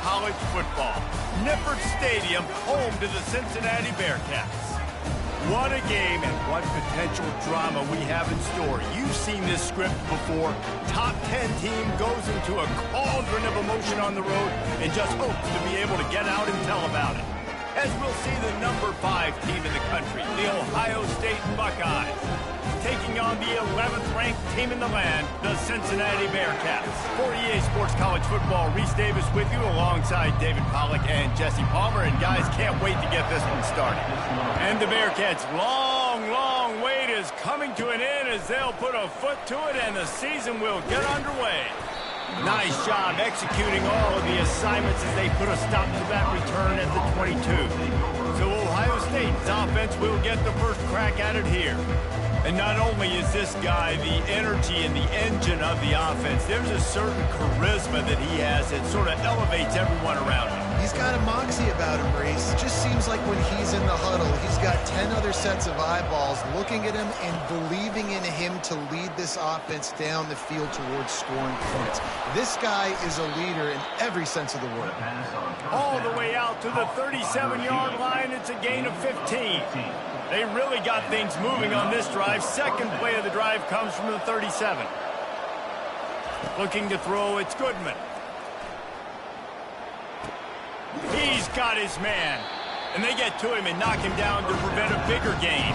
college football. Nippert Stadium, home to the Cincinnati Bearcats. What a game and what potential drama we have in store. You've seen this script before. Top 10 team goes into a cauldron of emotion on the road and just hopes to be able to get out and tell about it. As we'll see the number 5 team in the country, the Ohio State Buckeyes, taking on the 11th ranked team in the land, the Cincinnati Bearcats. For EA Sports College Football, Reese Davis with you alongside David Pollack and Jesse Palmer. And guys, can't wait to get this one started. And the Bearcats' long wait is coming to an end as they'll put a foot to it and the season will get underway. Nice job executing all of the assignments as they put a stop to that return at the 22. So Ohio State's offense will get the first crack at it here. And not only is this guy the energy and the engine of the offense, there's a certain charisma that he has that sort of elevates everyone around him. He's got a moxie about him, Reese. It just seems like when he's in the huddle, he's got 10 other sets of eyeballs looking at him and believing in him to lead this offense down the field towards scoring points. This guy is a leader in every sense of the word. All the way out to the 37-yard line, it's a gain of 15. They really got things moving on this drive. Second play of the drive comes from the 37. Looking to throw, it's Goodman. He's got his man. And they get to him and knock him down to prevent a bigger gain.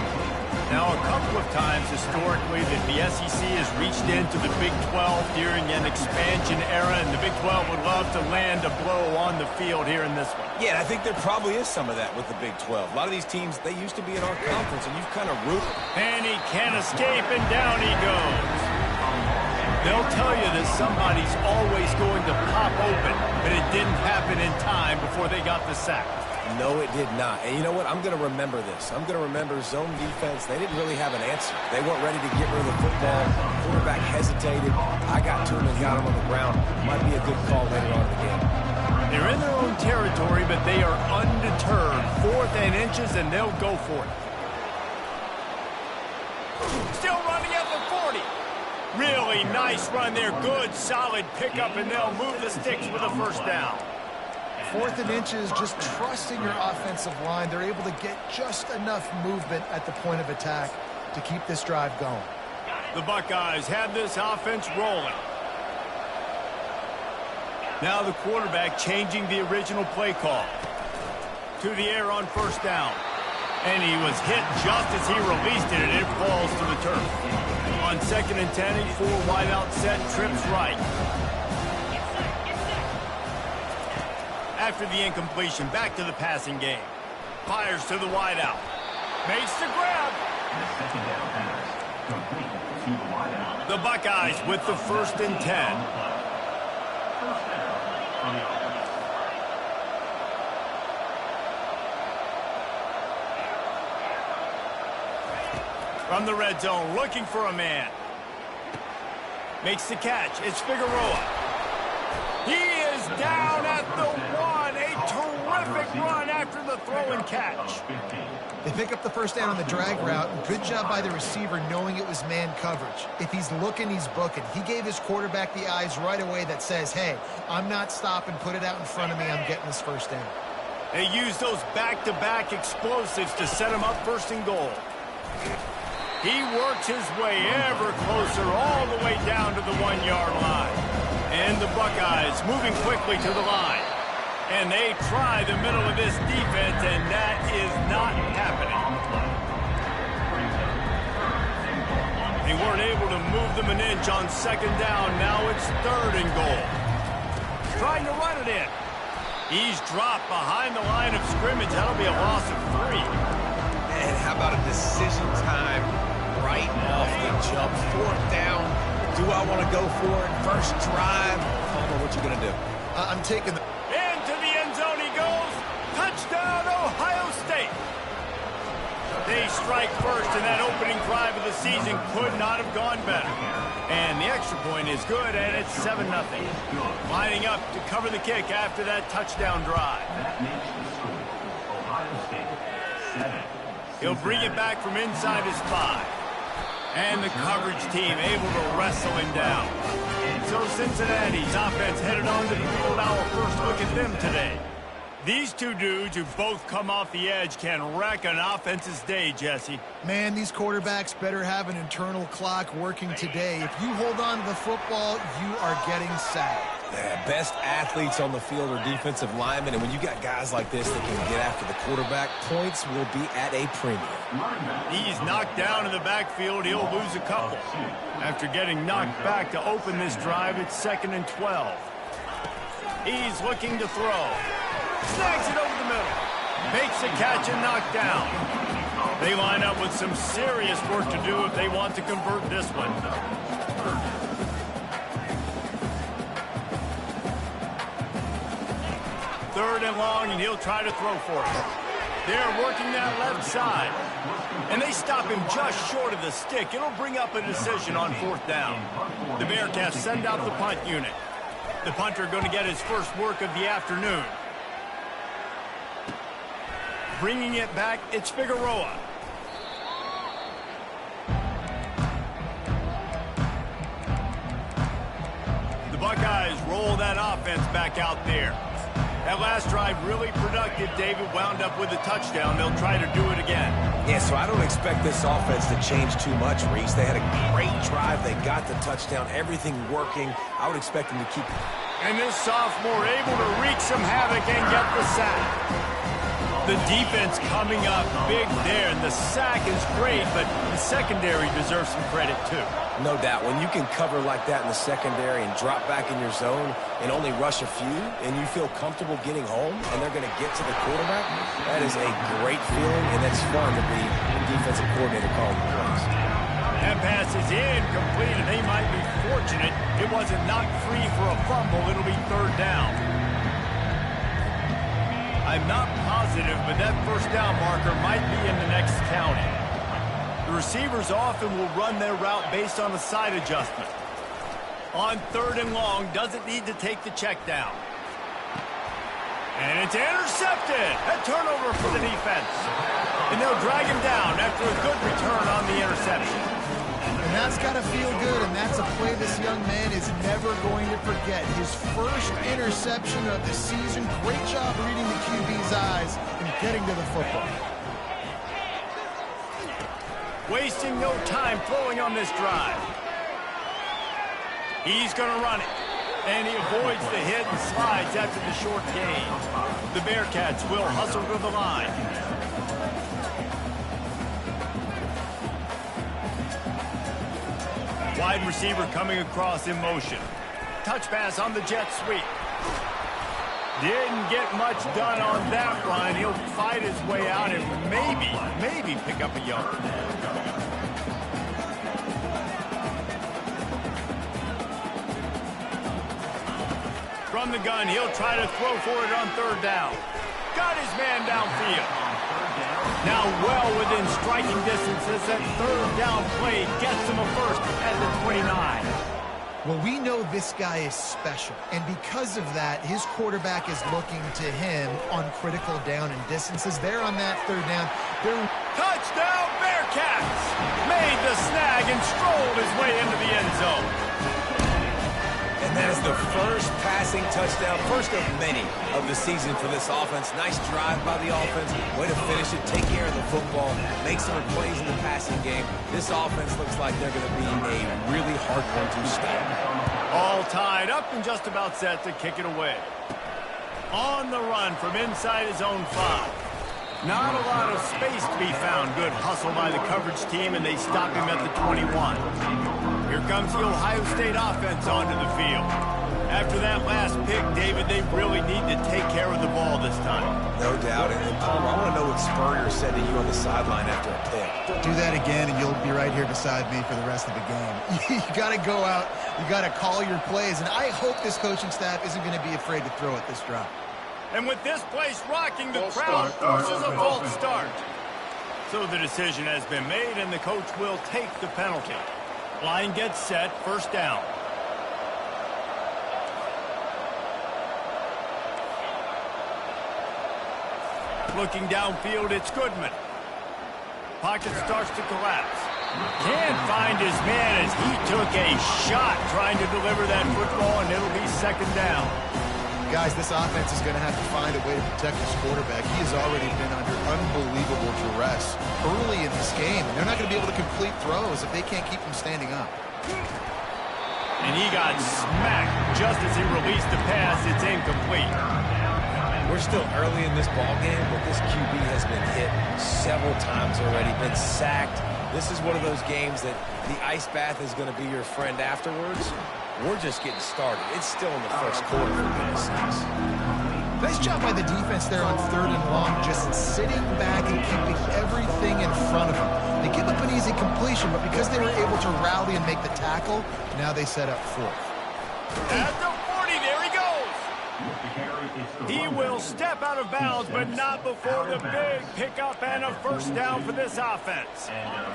Now, a couple of times historically that the SEC has reached into the Big 12 during an expansion era, and the Big 12 would love to land a blow on the field here in this one. Yeah, I think there probably is some of that with the Big 12. A lot of these teams, they used to be in our conference, and you've kind of rooted. And he can't escape, and down he goes. They'll tell you that somebody's always going to pop open, but it didn't happen in time before they got the sack. No, it did not. And you know what? I'm going to remember this. I'm going to remember zone defense. They didn't really have an answer. They weren't ready to get rid of the football. Quarterback hesitated. I got to him and got him on the ground. Might be a good call later on in the game. They're in their own territory, but they are undeterred. 4th and inches, and they'll go for it. Still running at the 40. Really nice run there. Good, solid pickup, and they'll move the sticks with a first down. 4th and inches, just trusting your offensive line. They're able to get just enough movement at the point of attack to keep this drive going. The Buckeyes have this offense rolling. Now the quarterback changing the original play call. To the air on first down. And he was hit just as he released it, and it falls to the turf. On 2nd and 10, a 4 wide out set, trips right. After the incompletion, back to the passing game. Fires to the wide out. Makes the grab. The Buckeyes with the 1st and 10. From the red zone, looking for a man. Makes the catch. It's Figueroa. He is down at the 1. A terrific run after the throw and catch. They pick up the first down on the drag route. Good job by the receiver knowing it was man coverage. If he's looking, he's booking. He gave his quarterback the eyes right away that says, hey, I'm not stopping. Put it out in front of me. I'm getting this first down. They use those back-to-back explosives to set him up 1st and goal. He works his way ever closer all the way down to the 1-yard line. And the Buckeyes moving quickly to the line. And they try the middle of this defense, and that is not happening. They weren't able to move them an inch on 2nd down. Now it's 3rd and goal. Trying to run it in. He's dropped behind the line of scrimmage. That'll be a loss of 3. And how about a decision time right off the jump? 4th down. Do I want to go for it? First drive. Palmer, what you going to do? I'm taking the... Into the end zone he goes. Touchdown, Ohio State. They strike first, and that opening drive of the season could not have gone better. And the extra point is good, and it's 7-0. Lining up to cover the kick after that touchdown drive. He'll bring it back from inside his 5. And the coverage team able to wrestle him down. So Cincinnati's offense headed on to the field. Our first look at them today. These two dudes who both come off the edge can wreck an offense's day, Jesse. Man, these quarterbacks better have an internal clock working today. If you hold on to the football, you are getting sacked. Yeah, best athletes on the field are defensive linemen, and when you got guys like this that can get after the quarterback, points will be at a premium. He's knocked down in the backfield. He'll lose a couple. After getting knocked back to open this drive, it's 2nd and 12. He's looking to throw. Snags it over the middle. Makes the catch and knocked down. They line up with some serious work to do if they want to convert this one. Third and long, and he'll try to throw for it. They're working that left side. And they stop him just short of the stick. It'll bring up a decision on 4th down. The Bearcats send out the punt unit. The punter going to get his first work of the afternoon. Bringing it back, it's Figueroa. The Buckeyes roll that offense back out there. That last drive really productive. David wound up with a touchdown. They'll try to do it again. Yeah, so I don't expect this offense to change too much, Reese. They had a great drive. They got the touchdown. Everything working. I would expect them to keep. And this sophomore able to wreak some havoc and get the sack. The defense coming up big there, and the sack is great, but the secondary deserves some credit too. No doubt. When you can cover like that in the secondary and drop back in your zone and only rush a few, and you feel comfortable getting home, and they're going to get to the quarterback, that is a great feeling, and it's fun to be the defensive coordinator calling the plays. That pass is incomplete, and they might be fortunate it wasn't knocked free for a fumble. It'll be 3rd down. I'm not positive, but that 1st down marker might be in the next county. The receivers often will run their route based on a side adjustment. On 3rd and long, doesn't need to take the check down. And it's intercepted. A turnover for the defense. And they'll drag him down after a good return on the interception. And that's got to feel good, and that's a play this young man is never going to forget. His first interception of the season. Great job reading the QB's eyes and getting to the football. Wasting no time throwing on this drive. He's going to run it. And he avoids the hit and slides after the short gain. The Bearcats will hustle to the line. Wide receiver coming across in motion. Touch pass on the jet sweep. Didn't get much done on that run. He'll fight his way out and maybe pick up a yard. From the gun, he'll try to throw for it on 3rd down. Got his man downfield. Now well within striking distance as that 3rd down play gets him a first at the 29. Well, we know this guy is special, and because of that, his quarterback is looking to him on critical down and distances. They're on that 3rd down. Touchdown, Bearcats! Made the snag and strolled his way into the end zone. And that is the first passing touchdown, first of many of the season for this offense. Nice drive by the offense. Way to finish it, take care of the football, make some plays in the passing game. This offense looks like they're going to be a really hard one to stop. All tied up and just about set to kick it away. On the run from inside his own 5. Not a lot of space to be found. Good hustle by the coverage team, and they stop him at the 21. Here comes the Ohio State offense onto the field. After that last pick, David, they really need to take care of the ball this time. No doubt. And Palmer, I want to know what Spurrier said to you on the sideline after a pick. Do that again, and you'll be right here beside me for the rest of the game. You got to go out. You got to call your plays, and I hope this coaching staff isn't going to be afraid to throw at this drop. And with this place rocking, the crowd forces a false start. So the decision has been made, and the coach will take the penalty. Line gets set, 1st down. Looking downfield, it's Goodman. Pocket starts to collapse. Can't find his man as he took a shot trying to deliver that football, and it'll be second down. Guys, this offense is going to have to find a way to protect his quarterback. He has already been under unbelievable duress early in this game, and they're not going to be able to complete throws if they can't keep him standing up. And he got smacked just as he released the pass. It's incomplete. We're still early in this ball game, but this QB has been hit several times already, been sacked. This is one of those games that the ice bath is going to be your friend afterwards. We're just getting started. It's still in the first quarter for goodness sakes. Nice job by the defense there on 3rd and long, just sitting back and keeping everything in front of them. They give up an easy completion, but because they were able to rally and make the tackle, now they set up 4th. At the 40, there he goes. He will step out of bounds, but not before the big pickup and a first down for this offense.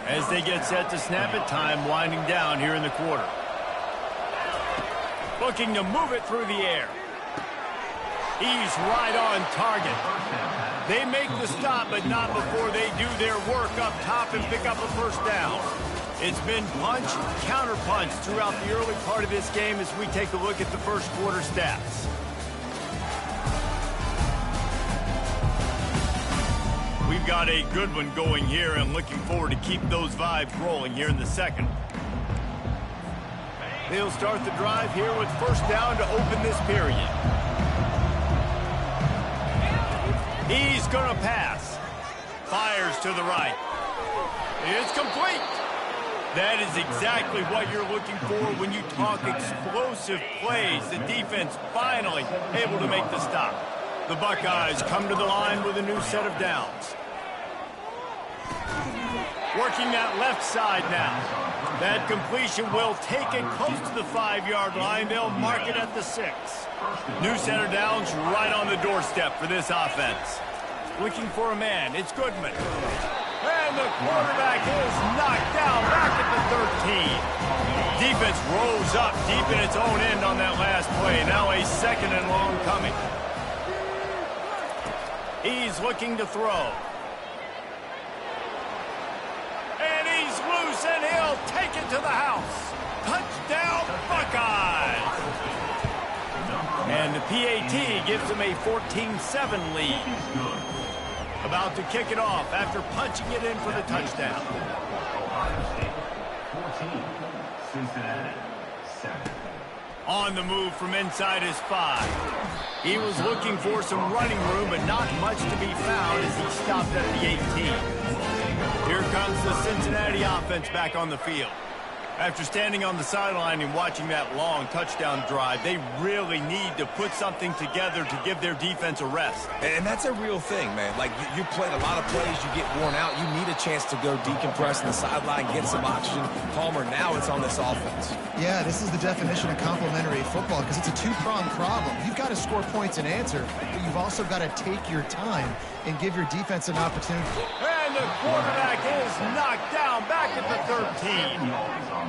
As they get set to snap it, time winding down here in the quarter. Looking to move it through the air. He's right on target. They make the stop, but not before they do their work up top and pick up a first down. It's been punch, counter punch throughout the early part of this game as we take a look at the first quarter stats. We've got a good one going here and looking forward to keep those vibes rolling here in the second. They'll start the drive here with first down to open this period. He's going to pass. Fires to the right. It's complete. That is exactly what you're looking for when you talk explosive plays. The defense finally able to make the stop. The Buckeyes come to the line with a new set of downs. Working that left side now. That completion will take it close to the 5-yard line. They'll mark it at the 6. New set of downs right on the doorstep for this offense. Looking for a man. It's Goodman. And the quarterback is knocked down back at the 13. Defense rose up deep in its own end on that last play. Now a second and long coming. He's looking to throw. And he's loose, and he'll take it to the house. Touchdown, Buckeyes! And the PAT gives him a 14-7 lead. About to kick it off after punching it in for the touchdown. On the move from inside his 5. He was looking for some running room, but not much to be found as he stopped at the 18. Here comes the Cincinnati offense back on the field. After standing on the sideline and watching that long touchdown drive, they really need to put something together to give their defense a rest. And that's a real thing, man. Like, you played a lot of plays, you get worn out, you need a chance to go decompress on the sideline, get some oxygen. Palmer, now it's on this offense. Yeah, this is the definition of complementary football because it's a two-pronged problem. You've got to score points and answer, but you've also got to take your time and give your defense an opportunity. And the quarterback is knocked down back at the 13.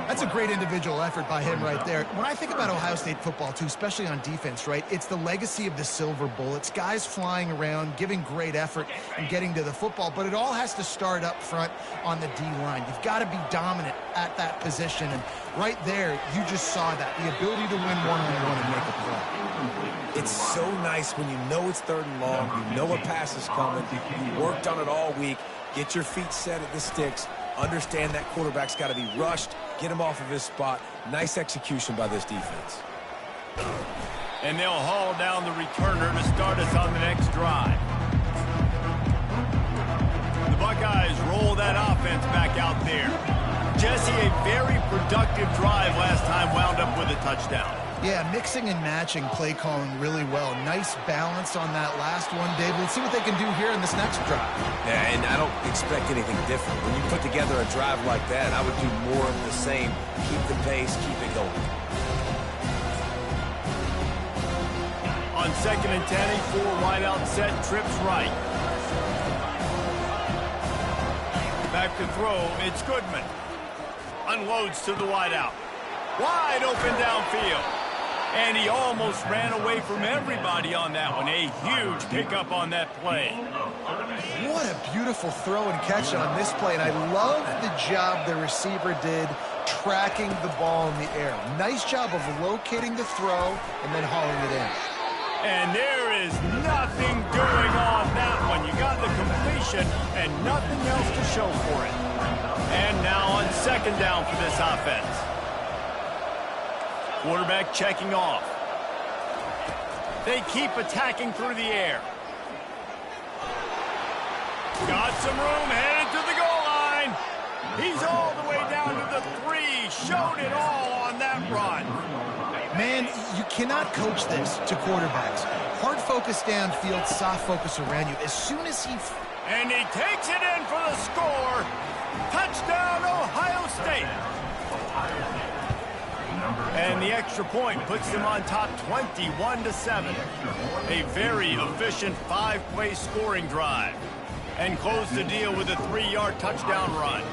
That's a great individual effort by him right there. When I think about Ohio State football, too, especially on defense, right, it's the legacy of the Silver Bullets, guys flying around, giving great effort and getting to the football, but it all has to start up front on the D-line. You've got to be dominant at that position, and right there, you just saw that, the ability to win one-on-one and make a play. It's so nice when you know it's 3rd and long, you know a pass is coming, you worked on it all week, get your feet set at the sticks, understand that quarterback's got to be rushed, get him off of his spot. Nice execution by this defense. And they'll haul down the returner to start us on the next drive. The Buckeyes roll that offense back out there. Jesse, a very productive drive last time wound up with a touchdown. Yeah, mixing and matching play calling really well. Nice balance on that last one, David. Let's see what they can do here in this next drive. Yeah, and I don't expect anything different. When you put together a drive like that, I would do more of the same. Keep the pace, keep it going. On 2nd and 10, a 4-wideout set, trips right. Back to throw, it's Goodman. Unloads to the wideout. Wide open downfield. And he almost ran away from everybody on that one. A huge pickup on that play. What a beautiful throw and catch on this play. And I love the job the receiver did tracking the ball in the air. Nice job of locating the throw and then hauling it in. And there is nothing doing on that one. You got the completion and nothing else to show for it. And now on second down for this offense. Quarterback checking off. They keep attacking through the air. Got some room, headed to the goal line. He's all the way down to the 3. Showed it all on that run. Man, you cannot coach this to quarterbacks. Hard focus downfield, soft focus around you. As soon as he... And he takes it in for the score. Touchdown, Ohio State. And the extra point puts them on top 21-7. A very efficient 5-play scoring drive. And close the deal with a 3-yard touchdown run.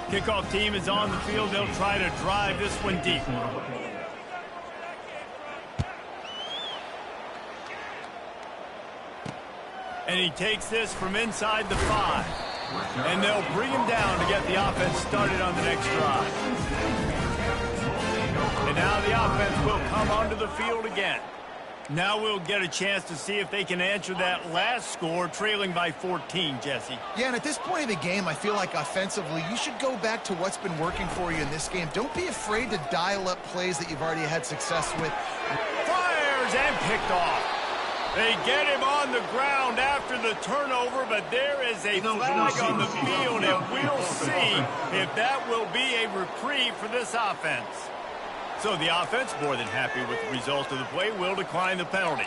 Kickoff team is on the field. They'll try to drive this one deep. And he takes this from inside the 5. And they'll bring him down to get the offense started on the next drive. And now the offense will come onto the field again. Now we'll get a chance to see if they can answer that last score, trailing by 14, Jesse. Yeah, and at this point of the game, I feel like offensively, you should go back to what's been working for you in this game. Don't be afraid to dial up plays that you've already had success with. Fires and picked off. They get him on the ground after the turnover, but there is a flag on the field, and we'll see if that will be a reprieve for this offense. So the offense, more than happy with the result of the play, will decline the penalty.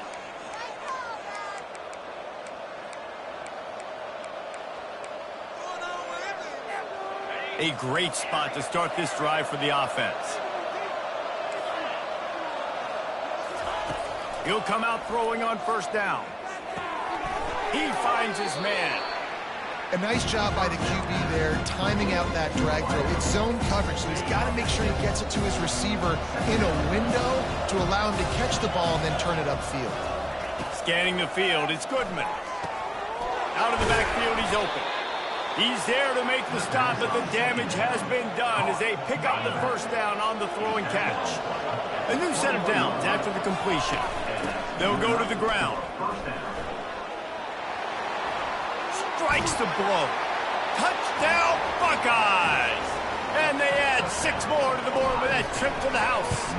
A great spot to start this drive for the offense. He'll come out throwing on first down. He finds his man. A nice job by the QB there, timing out that drag throw. It's zone coverage, so he's got to make sure he gets it to his receiver in a window to allow him to catch the ball and then turn it upfield. Scanning the field, it's Goodman. Out of the backfield, he's open. He's there to make the stop, but the damage has been done as they pick up the first down on the throw and catch. A new set of downs after the completion. They'll go to the ground. Strikes the blow. Touchdown, Buckeyes! And they add 6 more to the board with that trip to the house.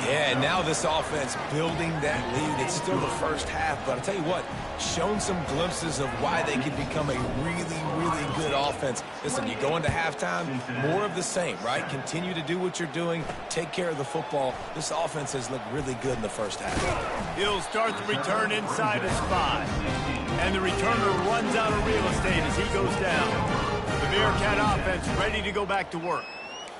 Yeah, and now this offense building that lead. It's still the first half, but I'll tell you what, shown some glimpses of why they can become a really, really good offense. Listen, you go into halftime, more of the same, right? Continue to do what you're doing, take care of the football. This offense has looked really good in the first half. He'll start the return inside his 5. And the returner runs out of real estate as he goes down. The Bearcat offense ready to go back to work.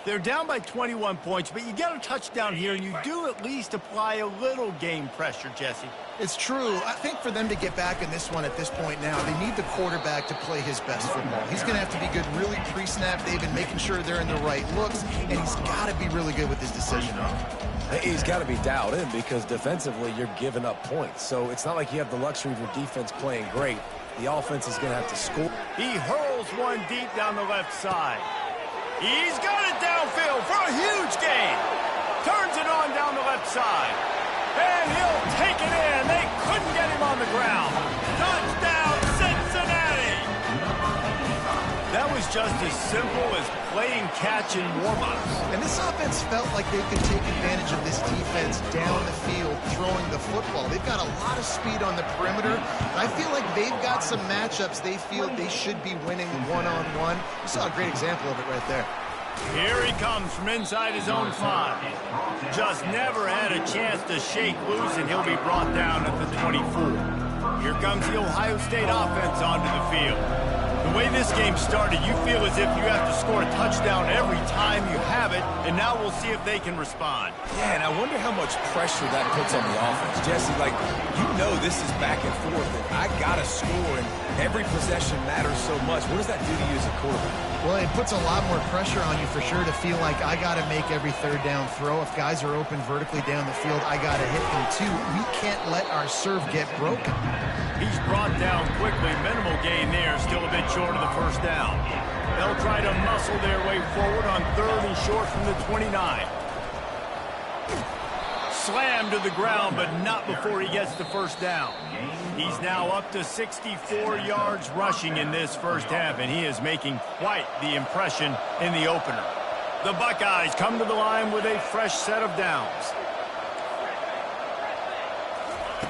They're down by 21 points, but you get a touchdown here, and you do at least apply a little game pressure, Jesse. It's true. I think for them to get back in this one at this point now, they need the quarterback to play his best football. He's going to have to be good really pre-snap, David, making sure they're in the right looks, and he's got to be really good with his decision. He's got to be dialed in because defensively you're giving up points. So it's not like you have the luxury of your defense playing great. The offense is going to have to score. He hurls one deep down the left side. He's got it downfield for a huge gain. Turns it on down the left side. And he'll take it in. They couldn't get him on the ground. Touchdown, Cincinnati! That was just as simple as playing catch in warm-ups. And this offense felt like they could take advantage of this defense down the field, throwing the football. They've got a lot of speed on the perimeter. And I feel like they've got some matchups they feel they should be winning one-on-one. You saw a great example of it right there. Here he comes from inside his own 5. Just never had a chance to shake loose, and he'll be brought down at the 24. Here comes the Ohio State offense onto the field. The way this game started, you feel as if you have to score a touchdown every time you have it, and now we'll see if they can respond. Yeah, and I wonder how much pressure that puts on the offense. Jesse, like, you know this is back and forth, and I got to score, and every possession matters so much. What does that do to you as a quarterback? Well, it puts a lot more pressure on you for sure to feel like I got to make every third down throw. If guys are open vertically down the field, I got to hit them too. We can't let our serve get broken. He's brought down quickly. Minimal gain there, still a bit short of the first down. They'll try to muscle their way forward on 3rd and short from the 29. Slammed to the ground, but not before he gets the first down. He's now up to 64 yards rushing in this first half, and he is making quite the impression in the opener. The Buckeyes come to the line with a fresh set of downs.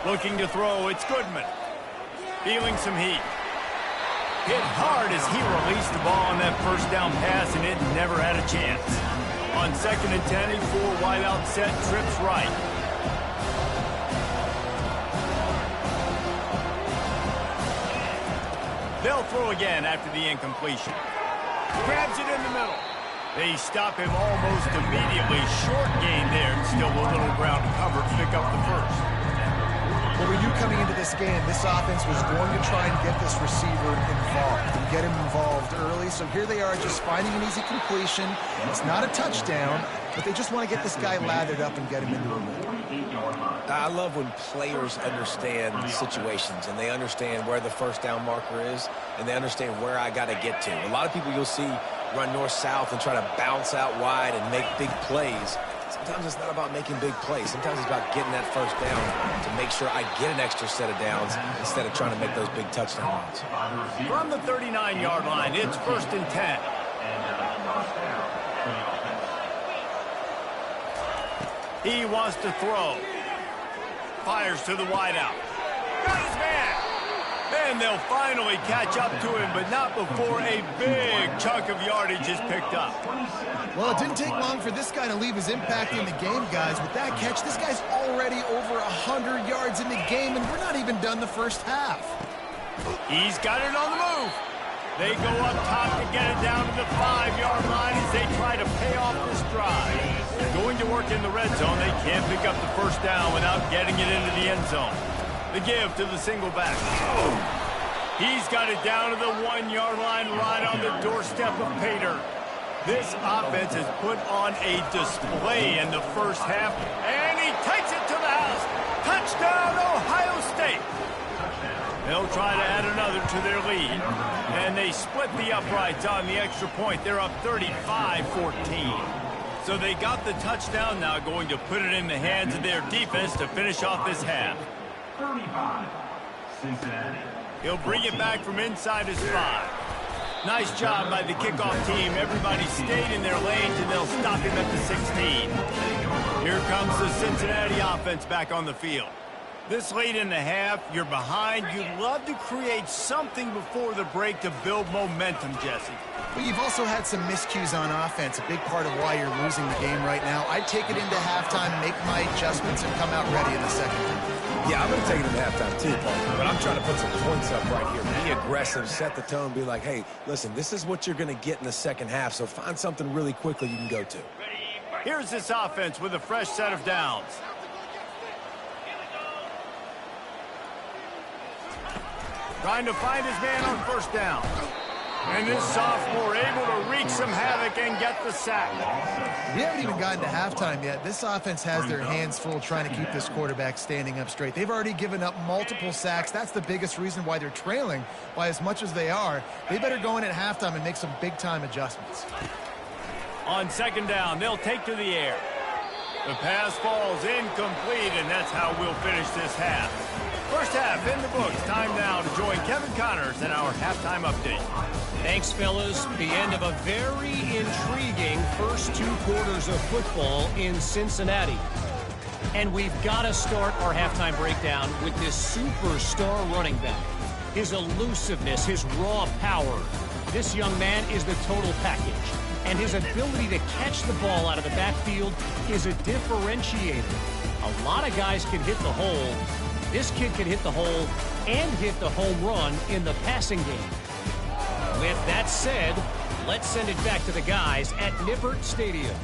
Looking to throw, it's Goodman. Feeling some heat. Hit hard as he released the ball on that first down pass, and it never had a chance. On 2nd and 10, a 4-wideout set, trips right. They'll throw again after the incompletion. Grabs it in the middle. They stop him almost immediately. Short gain there, and still a little ground to cover to pick up the first. Well, we knew coming into this game, this offense was going to try and get this receiver involved and get him involved early. So here they are just finding an easy completion. It's not a touchdown, but they just want to get this guy lathered up and get him into a rhythm. I love when players understand situations and they understand where the first down marker is and they understand where I got to get to. A lot of people you'll see run north-south and try to bounce out wide and make big plays. Sometimes it's not about making big plays. Sometimes it's about getting that first down to make sure I get an extra set of downs instead of trying to make those big touchdown runs. From the 39-yard line, it's 1st and 10. He wants to throw. Fires to the wideout. Got his man. And they'll finally catch up to him, but not before a big chunk of yardage is picked up. Well, it didn't take long for this guy to leave his impact in the game, guys. With that catch, this guy's already over 100 yards in the game, and we're not even done the first half. He's got it on the move. They go up top to get it down to the 5-yard line as they try to pay off this drive. Going to work in the red zone, they can't pick up the first down without getting it into the end zone. The give to the single back. He's got it down to the 1-yard line right on the doorstep of Pater. This offense has put on a display in the first half, and he takes it to the house. Touchdown, Ohio State. They'll try to add another to their lead, and they split the uprights on the extra point. They're up 35-14. So they got the touchdown, now going to put it in the hands of their defense to finish off this half. 35, Cincinnati. He'll bring it back from inside his 5. Nice job by the kickoff team. Everybody stayed in their lanes, and they'll stop him at the 16. Here comes the Cincinnati offense back on the field. This late in the half, you're behind. You'd love to create something before the break to build momentum, Jesse. But you've also had some miscues on offense, a big part of why you're losing the game right now. I'd take it into halftime, make my adjustments, and come out ready in the second half. Yeah, I'm going to take it into halftime too, Paul. But I'm trying to put some points up right here. Be aggressive, set the tone, be like, hey, listen, this is what you're going to get in the second half, so find something really quickly you can go to. Here's this offense with a fresh set of downs. Trying to find his man on first down. And this sophomore able to wreak some havoc and get the sack. We haven't even gotten to halftime yet. This offense has their hands full trying to keep this quarterback standing up straight. They've already given up multiple sacks. That's the biggest reason why they're trailing by as much as they are. They better go in at halftime and make some big-time adjustments. On second down, they'll take to the air. The pass falls incomplete, and that's how we'll finish this half. First half in the books. Time now to join Kevin Connors in our halftime update. Thanks, fellas. The end of a very intriguing first 2 quarters of football in Cincinnati. And we've got to start our halftime breakdown with this superstar running back. His elusiveness, his raw power. This young man is the total package. And his ability to catch the ball out of the backfield is a differentiator. A lot of guys can hit the hole. This kid can hit the hole and hit the home run in the passing game. With that said, let's send it back to the guys at Nippert Stadium.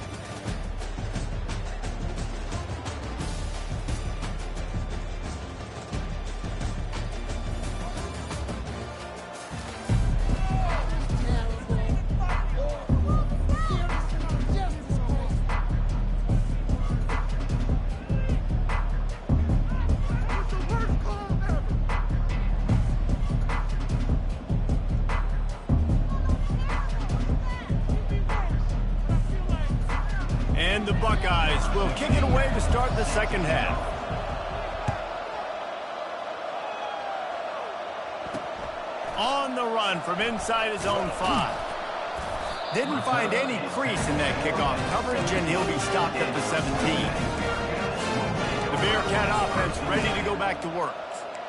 And the Buckeyes will kick it away to start the second half. On the run from inside his own 5. Didn't find any crease in that kickoff coverage, and he'll be stopped at the 17. The Bearcat offense ready to go back to work.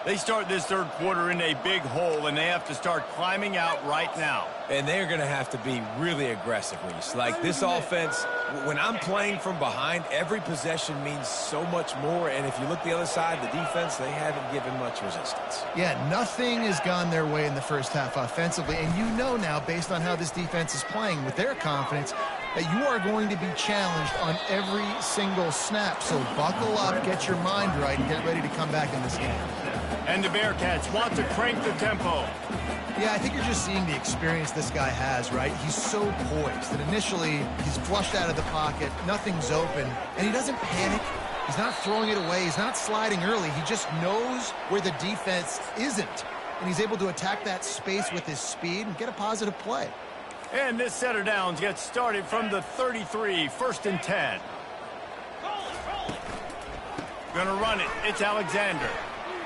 They start this third quarter in a big hole, and they have to start climbing out right now. And they're going to have to be really aggressive, Reese. Like, this offense, when I'm playing from behind, every possession means so much more. And if you look the other side, the defense, they haven't given much resistance. Yeah, nothing has gone their way in the first half offensively. And you know now, based on how this defense is playing with their confidence, that you are going to be challenged on every single snap. So buckle up, get your mind right, and get ready to come back in this game. And the Bearcats want to crank the tempo. Yeah, I think you're just seeing the experience this guy has, right? He's so poised that initially he's flushed out of the pocket, nothing's open, and he doesn't panic. He's not throwing it away. He's not sliding early. He just knows where the defense isn't, and he's able to attack that space with his speed and get a positive play. And this set of downs gets started from the 33, 1st and 10. Gonna run it. It's Alexander.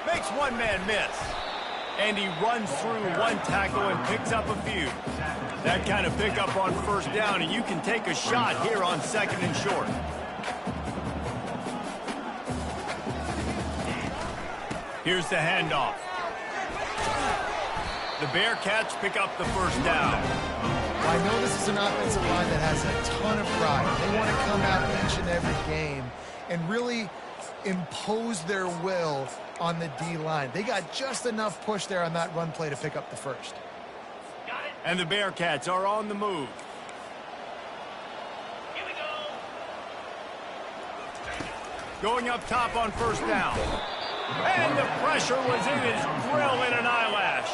Makes one man miss. And he runs through one tackle and picks up a few. That kind of pickup on first down, and you can take a shot here on 2nd and short. Here's the handoff. The Bearcats pick up the first down. I know this is an offensive line that has a ton of pride. They want to come out each and every game and really impose their will on the D-line. They got just enough push there on that run play to pick up the first. And the Bearcats are on the move. Here we go. Going up top on first down. And the pressure was in his grill in an eyelash.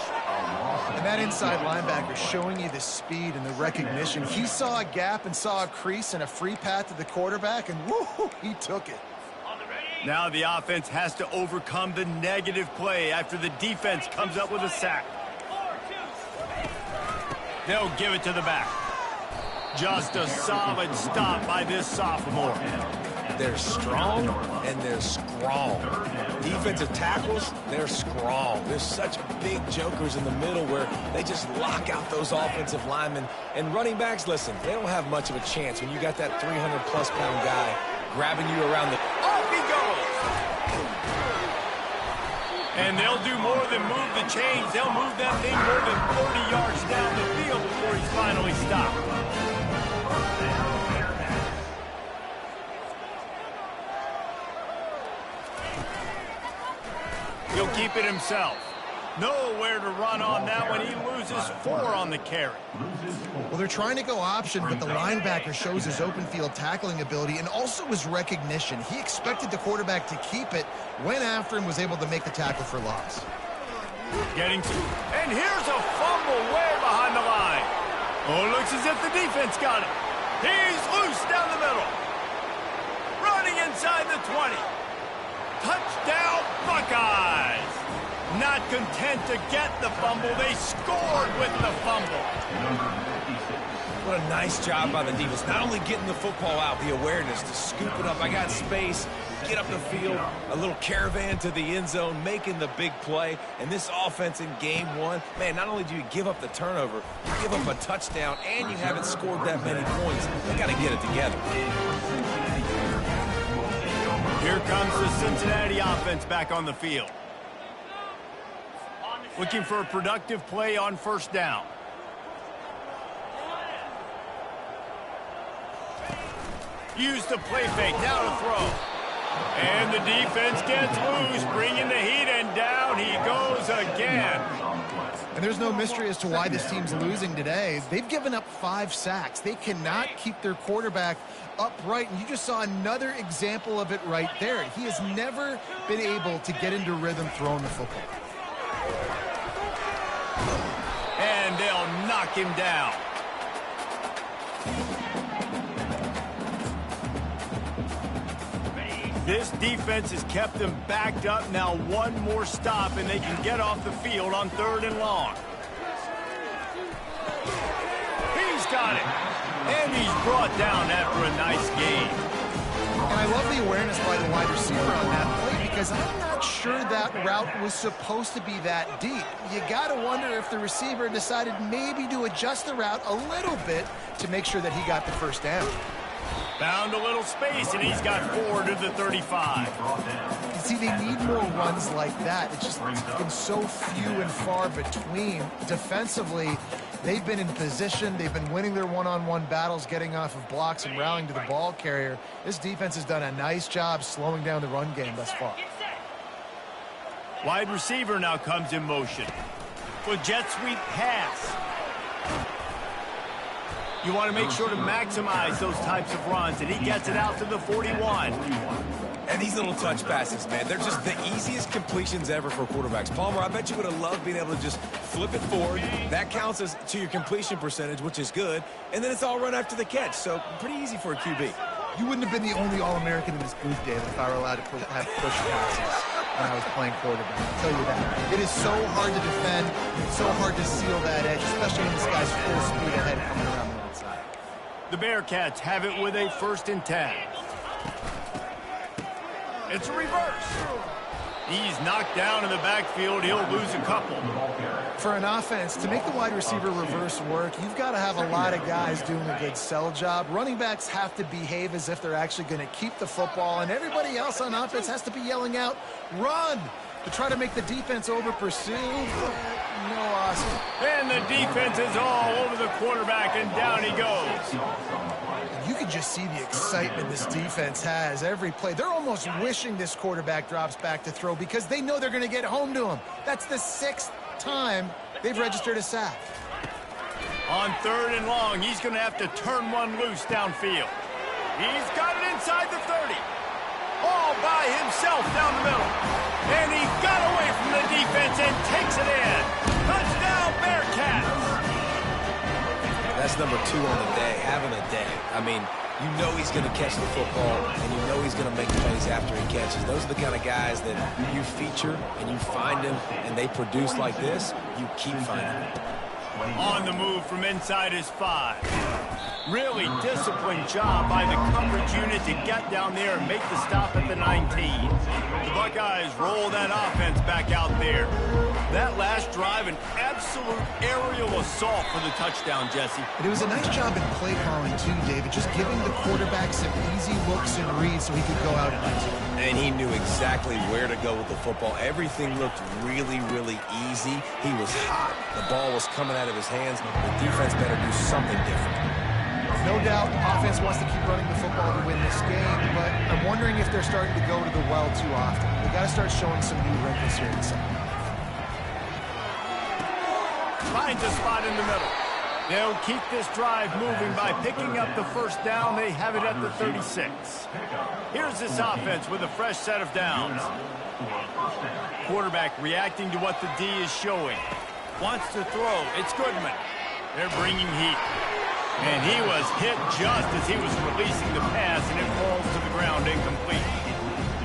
And that inside linebacker showing you the speed and the recognition. He saw a gap and saw a crease and a free path to the quarterback, and woo, he took it. Now the offense has to overcome the negative play after the defense comes up with a sack. They'll give it to the back. Just a solid stop by this sophomore. They're strong and they're strong. Defensive tackles, they're strong. There's such big jokers in the middle where they just lock out those offensive linemen. And running backs, listen, they don't have much of a chance when you got that 300-plus pound guy grabbing you around the... Off he goes! And they'll do more than move the chains. They'll move that thing more than 30 yards down the field before he's finally stopped. He'll keep it himself. Nowhere to run on that one. He loses 4 on the carry. Well, they're trying to go option, but the linebacker shows his open field tackling ability and also his recognition. He expected the quarterback to keep it, went after him, was able to make the tackle for loss. Getting to, and here's a fumble way behind the line. Oh, looks as if the defense got it. He's loose down the middle. Running inside the 20. Touchdown, Buckeyes. Not content to get the fumble, they scored with the fumble. What a nice job by the defense. Not only getting the football out, the awareness to scoop it up. I got space, get up the field, a little caravan to the end zone, making the big play. And this offense in game 1, man, not only do you give up the turnover, you give up a touchdown, and you haven't scored that many points. They got to get it together. Here comes the Cincinnati offense back on the field. Looking for a productive play on first down. Use the play fake, now to throw. And the defense gets loose, bringing the heat, and down he goes again. And there's no mystery as to why this team's losing today. They've given up 5 sacks. They cannot keep their quarterback upright, and you just saw another example of it right there. He has never been able to get into rhythm throwing the football. And they'll knock him down. This defense has kept them backed up. Now one more stop, and they can get off the field on 3rd and long. He's got it. And he's brought down after a nice game. And I love the awareness by the wide receiver on that play, because I'm not sure that route was supposed to be that deep. You got to wonder if the receiver decided maybe to adjust the route a little bit to make sure that he got the first down. Found a little space, and he's got 4 to the 35. See, they need more runs like that. It's been so few and far between. Defensively, they've been in position. They've been winning their one-on-one battles, getting off of blocks and rallying to the ball carrier. This defense has done a nice job slowing down the run game thus far. Wide receiver now comes in motion. With jet sweep pass. You want to make sure to maximize those types of runs, and he gets it out to the 41. And these little touch passes, man, they're just the easiest completions ever for quarterbacks. Palmer, I bet you would have loved being able to just flip it forward. That counts as to your completion percentage, which is good. And then it's all run after the catch, so pretty easy for a QB. You wouldn't have been the only All-American in this booth, David, if I were allowed to have push passes when I was playing quarterback. I'll tell you that. It is so hard to defend. It's so hard to seal that edge, especially when this guy's full speed ahead coming around the outside. The Bearcats have it with a 1st and 10. It's a reverse. He's knocked down in the backfield. He'll lose a couple. For an offense, to make the wide receiver reverse work, you've got to have a lot of guys doing a good sell job. Running backs have to behave as if they're actually going to keep the football, and everybody else on offense has to be yelling out, run, to try to make the defense over-pursue. No, Austin. And the defense is all over the quarterback, and down he goes. You can just see the excitement this defense has every play. They're almost wishing this quarterback drops back to throw because they know they're going to get home to him. That's the 6th time they've registered a sack. On 3rd and long, he's going to have to turn one loose downfield. He's got it inside the 30. All by himself down the middle. And he got away from the defense and takes it in. Touchdown, Bearcats! That's number 2 on the day, having a day. I mean, you know he's going to catch the football, and you know he's going to make plays after he catches. Those are the kind of guys that you feature, and you find them, and they produce like this, you keep finding them. On the move from inside his 5. Really disciplined job by the coverage unit to get down there and make the stop at the 19. The Buckeyes roll that offense back out there. That last drive, an absolute aerial assault for the touchdown, Jesse. But it was a nice job in play calling, too, David, just giving the quarterback some easy looks and reads so he could go out and execute. And he knew exactly where to go with the football. Everything looked really, really easy. He was hot. The ball was coming out of his hands. The defense better do something different. No doubt, offense wants to keep running the football to win this game, but I'm wondering if they're starting to go to the well too often. We've got to start showing some new wrinkles here in the second. Finds a spot in the middle. They'll keep this drive moving by picking up the 1st down. They have it at the 36. Here's this offense with a fresh set of downs. Quarterback reacting to what the D is showing. Wants to throw. It's Goodman. They're bringing heat. And he was hit just as he was releasing the pass, and it falls to the ground incomplete.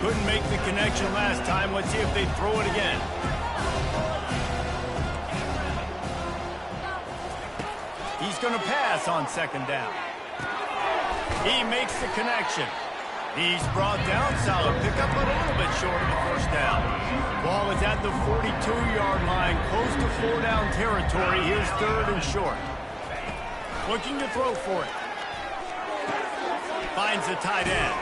Couldn't make the connection last time. Let's see if they throw it again. He's going to pass on 2nd down. He makes the connection. He's brought down. Solid pickup, but a little bit short of the 1st down. Ball is at the 42-yard line, close to 4-down territory. Here's 3rd and short. Looking to throw for it. Finds the tight end.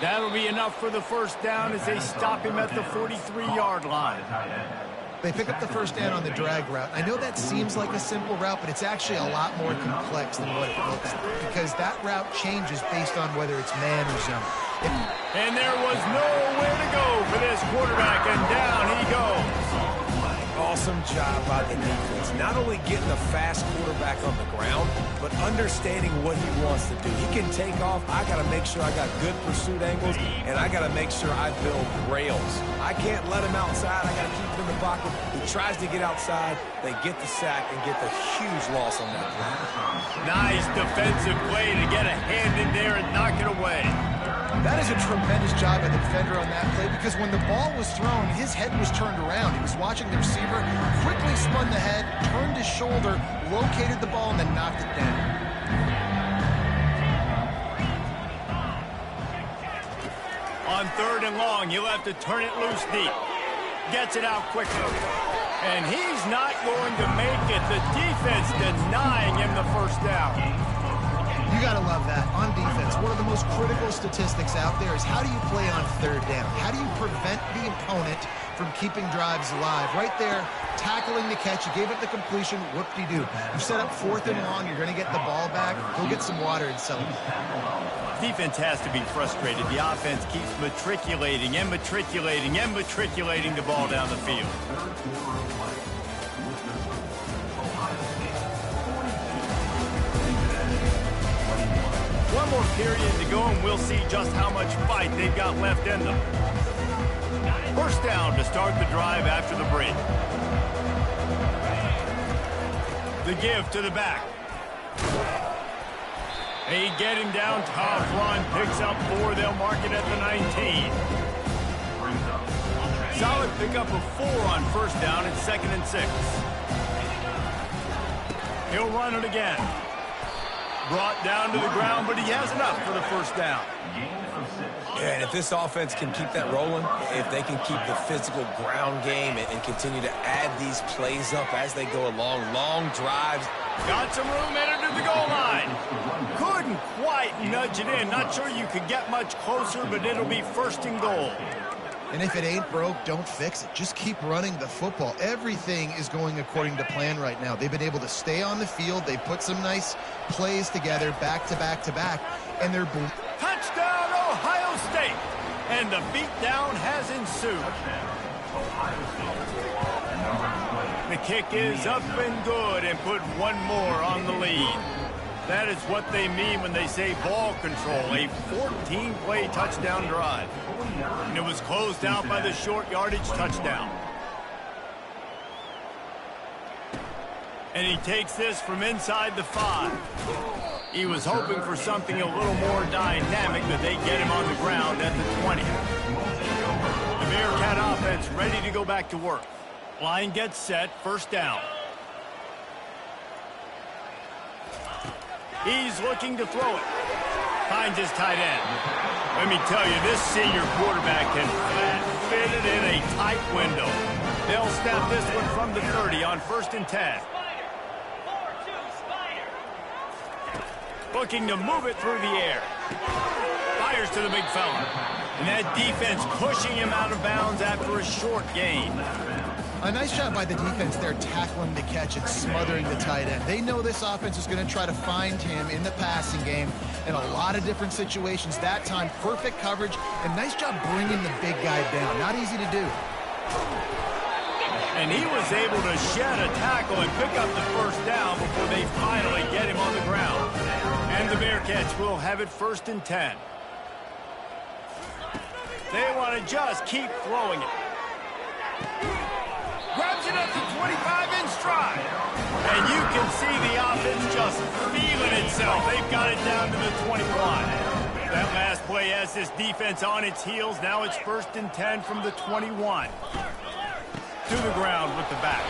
That'll be enough for the 1st down as they stop him at the 43-yard line. They pick up the 1st down on the drag route. I know that seems like a simple route, but it's actually a lot more complex than what it looks like, because that route changes based on whether it's man or zone. And there was nowhere to go for this quarterback, and down he goes. Oh, awesome job by the defense. Not only getting the fast quarterback on the ground, but understanding what he wants to do. He can take off. I got to make sure I got good pursuit angles, and I got to make sure I build rails. I can't let him outside. I got to keep him in the pocket. He tries to get outside. They get the sack and get the huge loss on that play. Nice defensive play to get a hand in there and knock it away. That is a tremendous job by the defender on that play, because when the ball was thrown, his head was turned around. He was watching the receiver, quickly spun the head, turned his shoulder, located the ball, and then knocked it down. On 3rd and long, he'll have to turn it loose deep. Gets it out quickly. And he's not going to make it. The defense denying him the first down. You got to love that. On defense, one of the most critical statistics out there is how do you play on 3rd down? How do you prevent the opponent from keeping drives alive? Right there, tackling the catch. You gave up the completion. Whoop-de-doo. You set up 4th and long. You're going to get the ball back. Go get some water and celebrate. Defense has to be frustrated. The offense keeps matriculating and matriculating and matriculating the ball down the field. One more period to go, and we'll see just how much fight they've got left in them. First down to start the drive after the break. The give to the back. He getting down, tough run, picks up 4. They'll mark it at the 19. Solid pickup of 4 on first down at 2nd and 6. He'll run it again. Brought down to the ground, but he has enough for the first down. Yeah, and if this offense can keep that rolling, if they can keep the physical ground game and continue to add these plays up as they go along, long drives. Got some room, entered to the goal line. Couldn't quite nudge it in. Not sure you could get much closer, but it'll be 1st and goal. And if it ain't broke, don't fix it. Just keep running the football. Everything is going according to plan right now. They've been able to stay on the field. They put some nice plays together, back to back to back, and they're... Touchdown, Ohio State! And the beatdown has ensued. The kick is up and good, and put one more on the lead. That is what they mean when they say ball control, a 14-play touchdown drive. And it was closed out by the short yardage touchdown. And he takes this from inside the 5. He was hoping for something a little more dynamic, but they get him on the ground at the 20. The Bearcat offense ready to go back to work. Line gets set, first down. He's looking to throw it. Finds his tight end. Let me tell you, this senior quarterback can flat fit it in a tight window. They'll snap this one from the 30 on 1st and 10. Looking to move it through the air. Fires to the big fella. And that defense pushing him out of bounds after a short gain. A nice job by the defense there, tackling the catch and smothering the tight end. They know this offense is going to try to find him in the passing game in a lot of different situations. That time, perfect coverage, and nice job bringing the big guy down. Not easy to do. And he was able to shed a tackle and pick up the first down before they finally get him on the ground. And the Bearcats will have it 1st and 10. They want to just keep throwing it. Grabs it up to 25 in stride. And you can see the offense just feeling itself. They've got it down to the 21. That last play has this defense on its heels. Now it's 1st and 10 from the 21. To the ground with the back.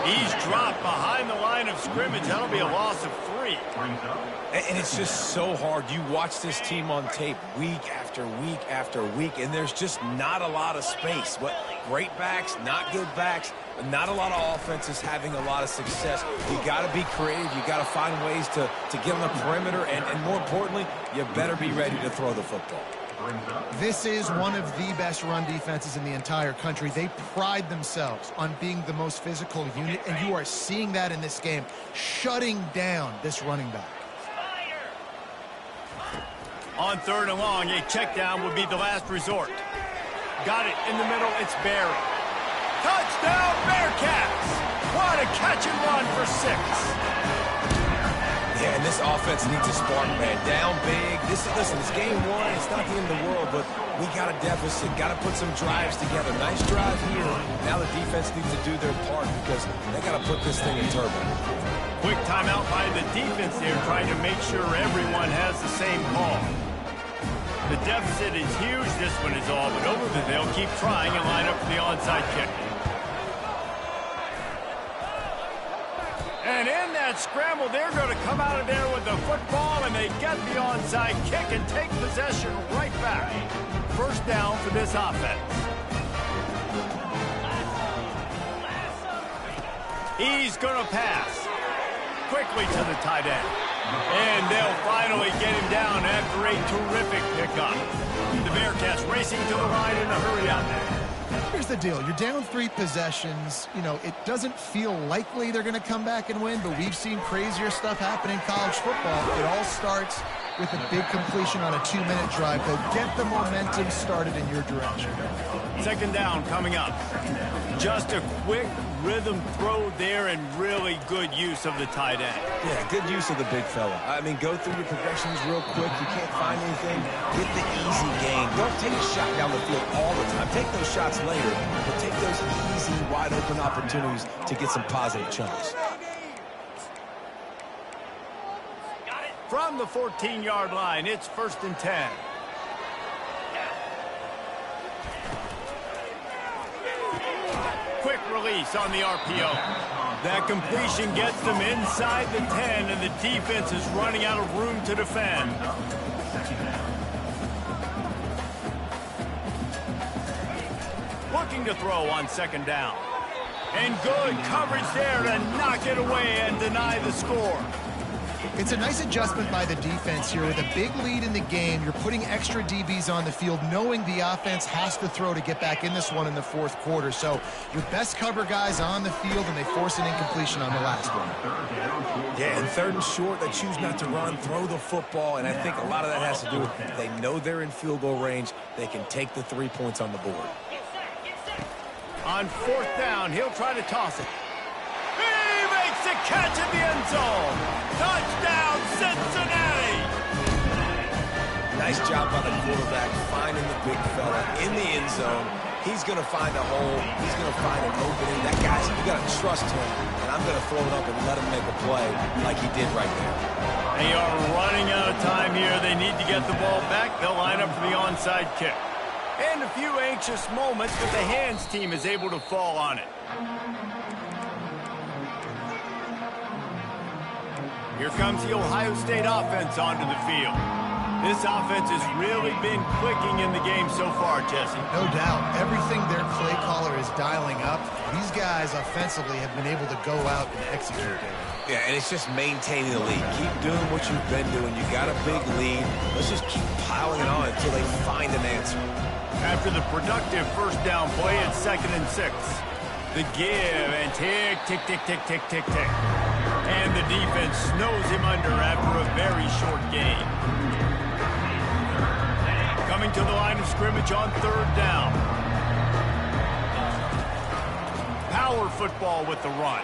He's dropped behind the line of scrimmage. That'll be a loss of 3. And it's just so hard. You watch this team on tape week after week after week, and there's just not a lot of space. What great backs, not good backs, not a lot of offenses having a lot of success. You got to be creative. You got to find ways to get on the perimeter, and more importantly, you better be ready to throw the football. This is one of the best run defenses in the entire country. They pride themselves on being the most physical unit, and you are seeing that in this game, shutting down this running back. On 3rd and long, a check down would be the last resort. Got it in the middle, it's Barry. Touchdown, Bearcats! What a catch and run for 6. Yeah, and this offense needs a spark, man. Down big. Listen, it's game 1. It's not the end of the world, but we got a deficit. Got to put some drives together. Nice drive here. Now the defense needs to do their part because they got to put this thing in turbo. Quick timeout by the defense there, trying to make sure everyone has the same call. The deficit is huge. This one is all but over, but they'll keep trying and line up for the onside kick. And in that scramble, they're going to come out of there with the football, and they get the onside kick and take possession right back. First down for this offense. He's going to pass quickly to the tight end. And they'll finally get him down after a terrific pickup. The Bearcats racing to the line in a hurry on that. Here's the deal. You're down 3 possessions. You know, it doesn't feel likely they're going to come back and win, but we've seen crazier stuff happen in college football. It all starts with a big completion on a 2-minute drive. They'll get the momentum started in your direction. Second down coming up. Just a quick rhythm throw there and really good use of the tight end. Yeah, good use of the big fella. I mean, go through your progressions real quick. You can't find anything. Get the easy gain. Don't take a shot down the field all the time. Take those shots later, but take those easy, wide-open opportunities to get some positive chunks. From the 14-yard line, it's 1st and 10. Quick release on the RPO. That completion gets them inside the 10, and the defense is running out of room to defend. Looking to throw on 2nd down. And good coverage there to knock it away and deny the score. It's a nice adjustment by the defense here. With a big lead in the game, you're putting extra DBs on the field, knowing the offense has to throw to get back in this one in the 4th quarter. So your best cover guys on the field, and they force an incompletion on the last one. Yeah, and 3rd and short, they choose not to run, throw the football, and I think a lot of that has to do with they know they're in field goal range. They can take the 3 points on the board. On 4th down, he'll try to toss it. He makes a catch in the end zone. Touchdown, Cincinnati! Nice job by the quarterback finding the big fella in the end zone. He's going to find a hole. He's going to find an opening. That guy's, you got to trust him, and I'm going to throw it up and let him make a play like he did right there. They are running out of time here. They need to get the ball back. They'll line up for the onside kick. And a few anxious moments, but the hands team is able to fall on it. Here comes the Ohio State offense onto the field. This offense has really been clicking in the game so far, Jesse. No doubt. Everything their play caller is dialing up, these guys offensively have been able to go out and execute it. Yeah, and it's just maintaining the lead. Keep doing what you've been doing. You got a big lead. Let's just keep piling it on until they find an answer. After the productive 1st down play, it's 2nd and 6. The give and tick, tick, tick, tick, tick, tick, tick. And the defense snows him under after a very short gain. Coming to the line of scrimmage on 3rd down. Power football with the run.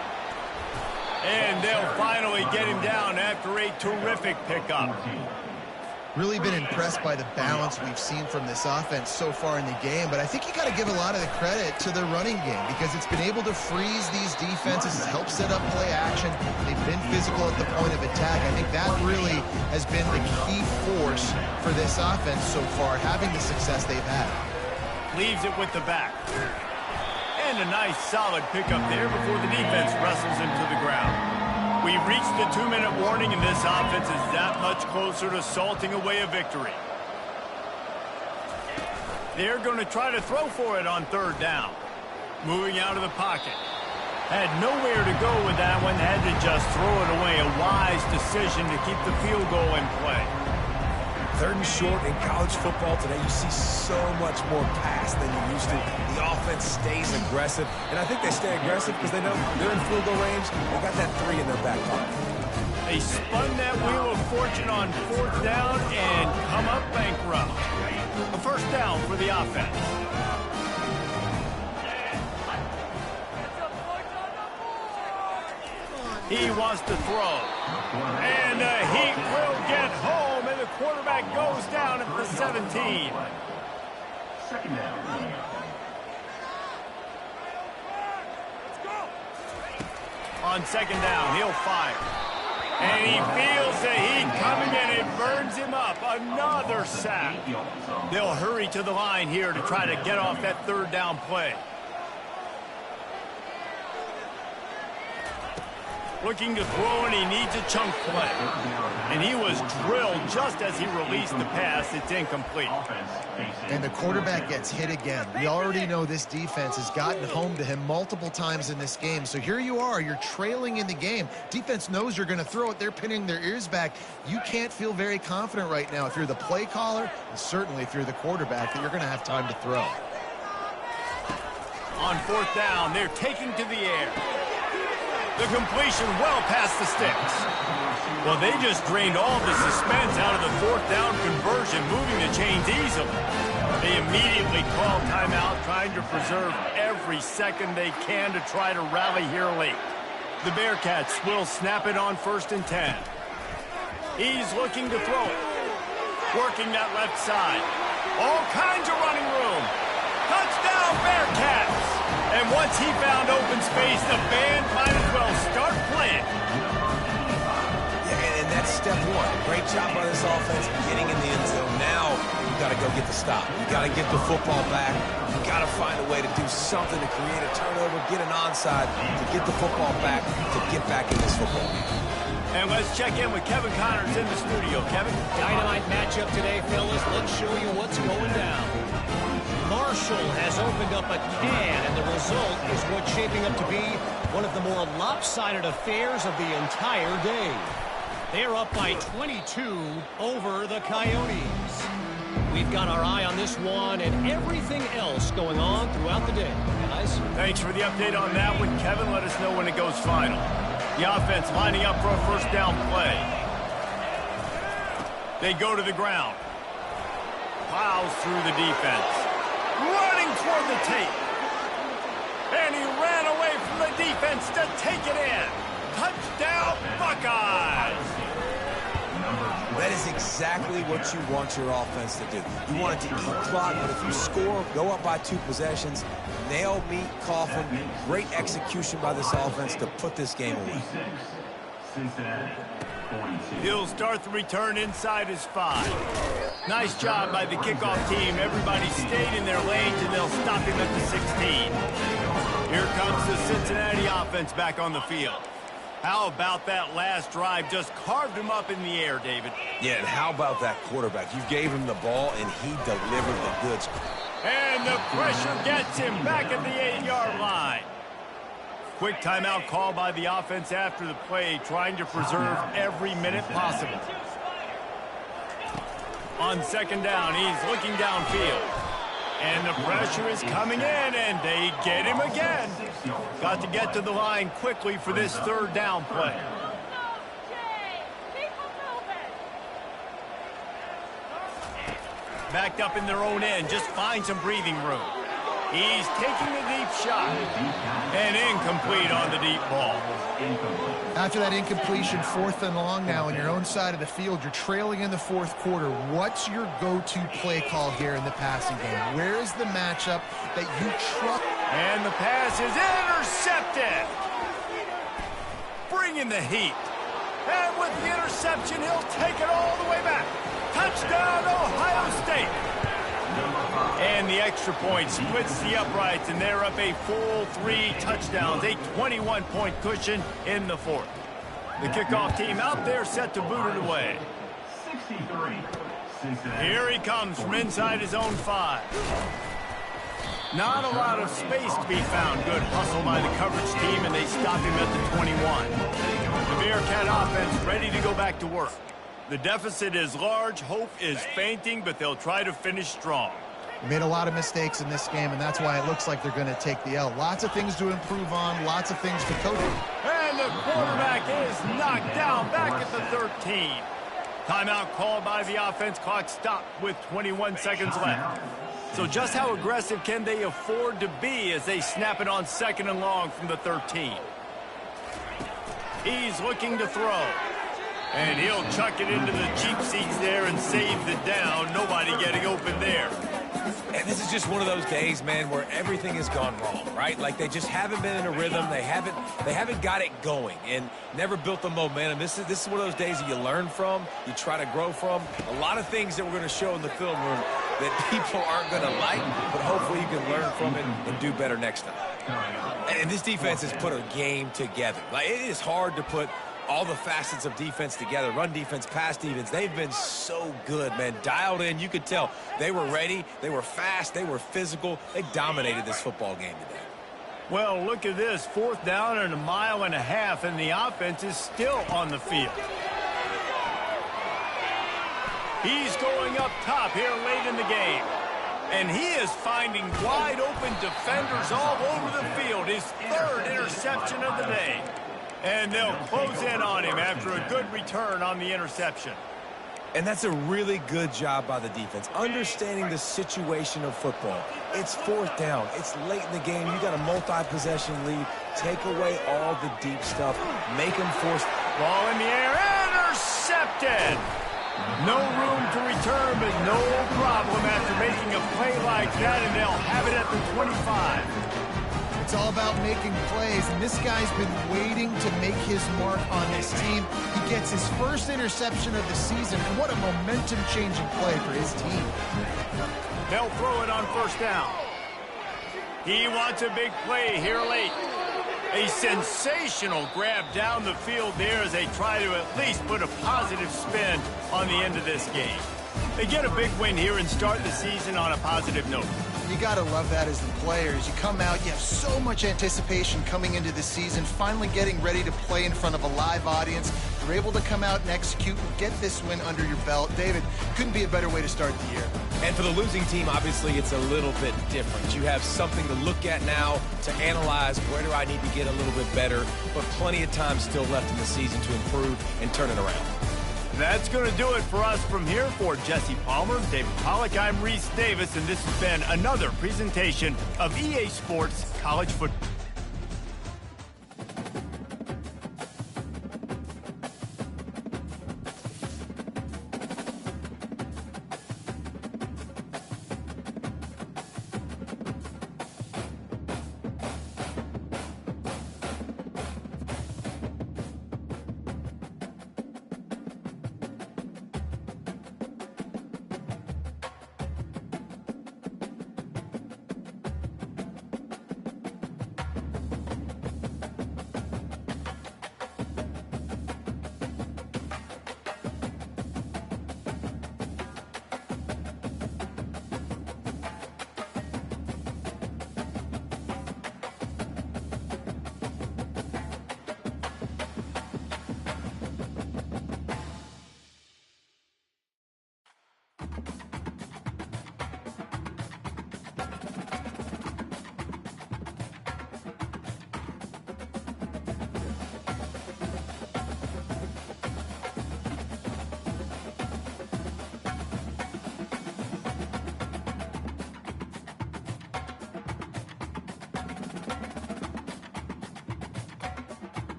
And they'll finally get him down after a terrific pickup. Really been impressed by the balance we've seen from this offense so far in the game, but I think you got to give a lot of the credit to the running game because it's been able to freeze these defenses, help set up play action. They've been physical at the point of attack. I think that really has been the key force for this offense so far, having the success they've had. Leaves it with the back. And a nice solid pickup there before the defense wrestles him to the ground. We've reached the 2-minute warning, and this offense is that much closer to salting away a victory. They're going to try to throw for it on 3rd down. Moving out of the pocket. Had nowhere to go with that one. Had to just throw it away. A wise decision to keep the field goal in play. 3rd and short in college football today, you see so much more pass than you used to. The offense stays aggressive, and I think they stay aggressive because they know they're in field goal range. They got that 3 in their back pocket. They spun that wheel of fortune on 4th down and come up bankrupt. A 1st down for the offense. He wants to throw. And the Heat will get home, and the quarterback goes down at the 17. Second down. On second down, he'll fire. And he feels the heat coming in. It burns him up. Another sack. They'll hurry to the line here to try to get off that third down play. Looking to throw, and he needs a chunk play. And he was drilled just as he released the pass. It's incomplete. And the quarterback gets hit again. We already know this defense has gotten home to him multiple times in this game. So here you are, you're trailing in the game. Defense knows you're going to throw it. They're pinning their ears back. You can't feel very confident right now if you're the play caller, and certainly if you're the quarterback, that you're going to have time to throw. On fourth down, they're taking to the air. The completion well past the sticks. Well, they just drained all the suspense out of the fourth down conversion, moving the chains easily. They immediately call timeout, trying to preserve every second they can to try to rally here late. The Bearcats will snap it on 1st and 10. He's looking to throw it. Working that left side. All kinds of running room. Touchdown, Bearcats! And once he found open space, the band might as well start playing. Yeah, and that's step one. Great job by this offense getting in the end zone. Now you got to go get the stop. You got to get the football back. You got to find a way to do something to create a turnover, get an onside, to get the football back, to get back in this football game. And let's check in with Kevin Connors in the studio. Kevin? Dynamite matchup today, fellas. Let's show you what's going down. Marshall has opened up a can, and the result is what's shaping up to be one of the more lopsided affairs of the entire day. They're up by 22 over the Coyotes. We've got our eye on this one and everything else going on throughout the day, guys. Thanks for the update on that one, Kevin. Let us know when it goes final. The offense lining up for a first down play. They go to the ground. Plows through the defense. Running toward the tape. And he ran away from the defense to take it in. Touchdown, Buckeyes! That is exactly what you want your offense to do. You want it to eat clock, but if you score, go up by 2 possessions, nail, meet, coffin. Great execution by this offense to put this game away. He'll start the return inside his 5. Nice job by the kickoff team. Everybody stayed in their lanes, and they'll stop him at the 16. Here comes the Cincinnati offense back on the field. How about that last drive? Just carved him up in the air, David. Yeah, and how about that quarterback? You gave him the ball, and he delivered the goods. And the pressure gets him back at the 8-yard line. Quick timeout call by the offense after the play, trying to preserve every minute possible. On second down, he's looking downfield. And the pressure is coming in, and they get him again. Got to get to the line quickly for this third down play. Backed up in their own end, just find some breathing room. He's taking the deep shot. And incomplete on the deep ball. After that incompletion, 4th and long now on your own side of the field, you're trailing in the 4th quarter. What's your go-to play call here in the passing game? Where is the matchup that you trust? And the pass is intercepted. Bringing the heat. And with the interception, he'll take it all the way back. Touchdown, Ohio State. And the extra point splits the uprights, and they're up a full 3 touchdowns, a 21-point cushion in the 4th. The kickoff team out there set to boot it away. 63. Here he comes from inside his own 5. Not a lot of space to be found. Good hustle by the coverage team, and they stop him at the 21. The Bearcat offense ready to go back to work. The deficit is large, hope is fainting, but they'll try to finish strong. Made a lot of mistakes in this game, and that's why it looks like they're going to take the L. Lots of things to improve on, lots of things to coach. And the quarterback is knocked down back at the 13. Timeout called by the offense. Clock stopped with 21 seconds left. So just how aggressive can they afford to be as they snap it on 2nd and long from the 13? He's looking to throw. And he'll chuck it into the cheap seats there and save the down. Nobody getting open there. And this is just one of those days, man, where everything has gone wrong, right? Like they just haven't been in a rhythm. They haven't got it going and never built the momentum. This is one of those days that you learn from, you try to grow from. A lot of things that we're going to show in the film room that people aren't going to like, but hopefully you can learn from it and do better next time. And this defense has put a game together. Like it is hard to put all the facets of defense together, run defense, pass defense. They've been so good, man. Dialed in, you could tell. They were ready, they were fast, they were physical. They dominated this football game today. Well, look at this. 4th down and 1.5 miles, and the offense is still on the field. He's going up top here late in the game. And he is finding wide open defenders all over the field. His 3rd interception of the day. And they'll close in on him after a good return on the interception. And that's a really good job by the defense, understanding the situation of football. It's 4th down. It's late in the game. You got a multi-possession lead. Take away all the deep stuff. Make them force. Ball in the air. Intercepted. No room to return, but no problem after making a play like that, and they'll have it at the 25. It's all about making plays, and this guy's been waiting to make his mark on this team. He gets his first interception of the season, and what a momentum-changing play for his team. They'll throw it on 1st down. He wants a big play here late. A sensational grab down the field there as they try to at least put a positive spin on the end of this game. They get a big win here and start the season on a positive note. You got to love that as the players. You come out, you have so much anticipation coming into the season, finally getting ready to play in front of a live audience. You're able to come out and execute and get this win under your belt. David, couldn't be a better way to start the year. And for the losing team, obviously, it's a little bit different. You have something to look at now, to analyze where do I need to get a little bit better, but plenty of time still left in the season to improve and turn it around. That's going to do it for us from here. For Jesse Palmer, David Pollack, I'm Reese Davis, and this has been another presentation of EA Sports College Football.